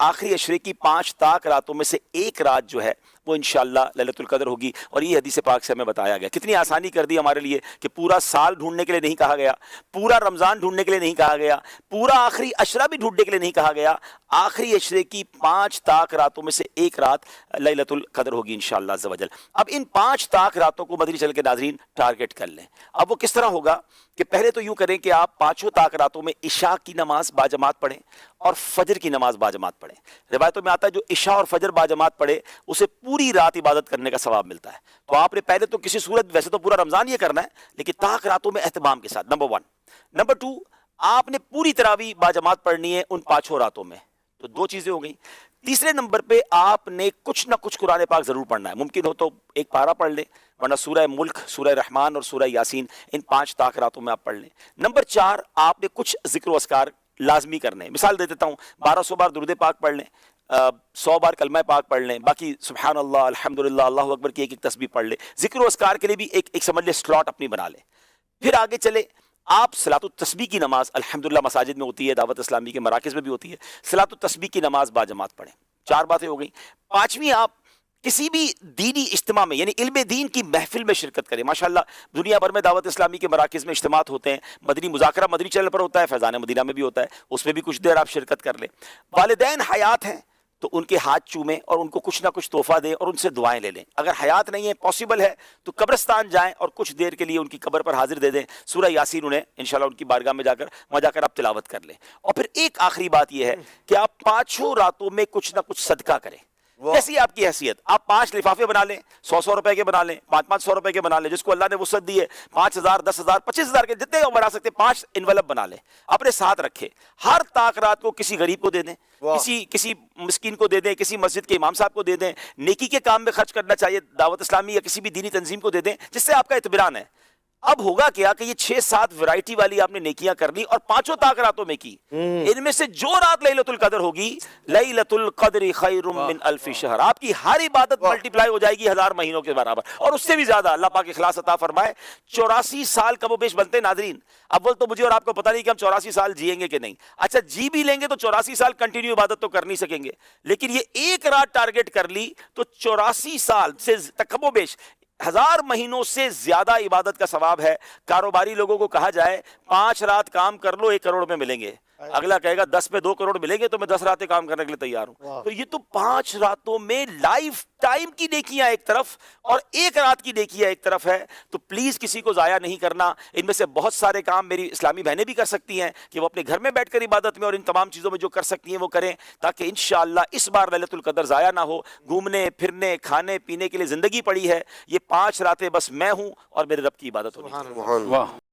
آخری عشرے کی 5 طاق راتوں میں سے ایک رات جو ہے وہ انشاءاللہ لیلۃ القدر ہوگی. اور یہ حدیث پاک سے ہمیں بتایا گیا. کتنی آسانی کر دی ہمارے لیے کہ پورا سال ڈھونڈنے کے لیے نہیں کہا گیا, پورا رمضان ڈھونڈنے کے لیے نہیں کہا گیا, پورا آخری عشرہ بھی ڈھونڈنے کے لیے نہیں کہا گیا. آخری عشرے کی 5 طاق راتوں میں سے ایک رات لیلۃ القدر ہوگی انشاءاللہ عز و جل. اب ان 5 طاق راتوں کو مدنی چینل کے ناظرین ٹارگٹ کر لیں. اب وہ کس طرح ہوگا کہ پہلے تو یوں کریں کہ آپ 5 طاق راتوں میں عشاء کی نماز باجماعت پڑھیں اور فجر کی نماز باجماعت پڑھیں. روایتوں میں آتا ہے جو عشاء اور فجر باجماعت پڑھے اسے پوری رات عبادت کرنے کا ثواب ملتا ہے. تو آپ نے پہلے تو کسی صورت, ویسے تو پورا رمضان یہ کرنا ہے لیکن طاق راتوں میں اہتمام کے ساتھ, نمبر 1. نمبر 2, آپ نے پوری تراویح باجماعت پڑھنی ہے ان 5 راتوں میں. تو 2 چیزیں ہو گئیں. تیسرے نمبر پہ آپ نے کچھ نہ کچھ قرآن پاک ضرور پڑھنا ہے. ممکن ہو تو ایک پارہ پڑھ لیں, ورنہ سورہ ملک, سورہ رحمان اور سورہ یاسین ان 5 طاق راتوں میں آپ پڑھ لیں. نمبر 4, آپ نے کچھ ذکر و اذکار لازمی کرنے ہیں. مثال دے دیتا ہوں, 1200 بار درود پاک پڑھ لیں, 100 بار کلمہ پاک پڑھ لیں, باقی سبحان اللہ, الحمدللہ, اللہ اکبر کی ایک تسبیح پڑھ لیں. ذکر و اذکار کے لیے بھی ایک سمجھ لیں سلاٹ اپنی بنا لیں. پھر آگے چلے, آپ صلاۃ التسبیح کی نماز الحمدللہ مساجد میں ہوتی ہے, دعوت اسلامی کے مراکز میں بھی ہوتی ہے, صلاۃ التسبیح کی نماز باجماعت پڑھیں. 4 باتیں ہو گئیں. 5ویں, آپ کسی بھی دینی اجتماع میں یعنی علم دین کی محفل میں شرکت کریں. ماشاءاللہ دنیا بھر میں دعوت اسلامی کے مراکز میں اجتماعات ہوتے ہیں. مدنی مذاکرہ مدنی چینل پر ہوتا ہے, فیضان مدینہ میں بھی ہوتا ہے, اس میں بھی کچھ دیر آپ شرکت کر لیں. والدین حیات ہیں تو ان کے ہاتھ چومیں اور ان کو کچھ نہ کچھ تحفہ دیں اور ان سے دعائیں لے لیں. اگر حیات نہیں ہے, پاسبل ہے, تو قبرستان جائیں اور کچھ دیر کے لیے ان کی قبر پر حاضر دے دیں. سورہ یاسین انہیں انشاءاللہ ان کی بارگاہ میں وہاں جا کر آپ تلاوت کر لیں. اور پھر ایک آخری بات یہ ہے کہ آپ 5 راتوں میں کچھ نہ کچھ صدقہ کریں. جیسی آپ کی حیثیت, آپ 5 لفافے بنا لیں, 100 روپے کے بنا لیں, 500 روپے کے بنا لیں, جس کو اللہ نے وسعت دی ہے, 5000, 10,000, 25,000 کے جتنے بنا سکتے 5 انویلپ بنا لیں, اپنے ساتھ رکھے. ہر طاق رات کو کسی غریب کو دے دیں, کسی مسکین کو دے دیں, کسی مسجد کے امام صاحب کو دے دیں. نیکی کے کام میں خرچ کرنا چاہیے, دعوت اسلامی یا کسی بھی دینی تنظیم کو دے دیں جس سے آپ کا اطمینان ہے. اب ہوگا کیا کہ یہ 6-7 ورائٹی والی آپ نے نیکیاں کر لی اور 5 طاق راتوں میں کی. ان میں سے جو رات لیلۃ القدر ہوگی, لیلۃ القدر خیر من الف شہر, آپ کی ہر عبادت ملٹی پلائی ہو جائے گی 1000 مہینوں کے برابر اور اس سے بھی زیادہ. اللہ پاک اخلاص عطا فرمائے. 84 سال کم و بیش بنتے ہیں ناظرین. اول تو مجھے اور آپ کو پتہ نہیں کہ ہم 84 سال جیئیں گے کہ نہیں. اچھا جی بھی لیں گے تو 84 سال کنٹینیو عبادت تو کر نہیں سکیں گے, لیکن یہ ایک رات ٹارگٹ کر لی تو 84 سال سے کم و بیش 1000 مہینوں سے زیادہ عبادت کا ثواب ہے. کاروباری لوگوں کو کہا جائے 5 رات کام کر لو 1 کروڑ میں ملیں گے, اگلا کہے گا 10 پہ 2 کروڑ ملیں گے تو میں 10 راتیں کام کرنے کے لیے تیار ہوں. تو یہ تو 5 راتوں میں لائف ٹائم کی نیکیاں ایک طرف اور 1 رات کی نیکیاں ایک طرف ہے. تو پلیز کسی کو ضائع نہیں کرنا. ان میں سے بہت سارے کام میری اسلامی بہنیں بھی کر سکتی ہیں کہ وہ اپنے گھر میں بیٹھ کر عبادت میں اور ان تمام چیزوں میں جو کر سکتی ہیں وہ کریں, تاکہ انشاءاللہ اس بار لیلۃ القدر ضائع نہ ہو. گھومنے پھرنے کھانے پینے کے لیے زندگی پڑی ہے, یہ 5 راتیں بس میں ہوں اور میرے رب کی عبادت ہوگی.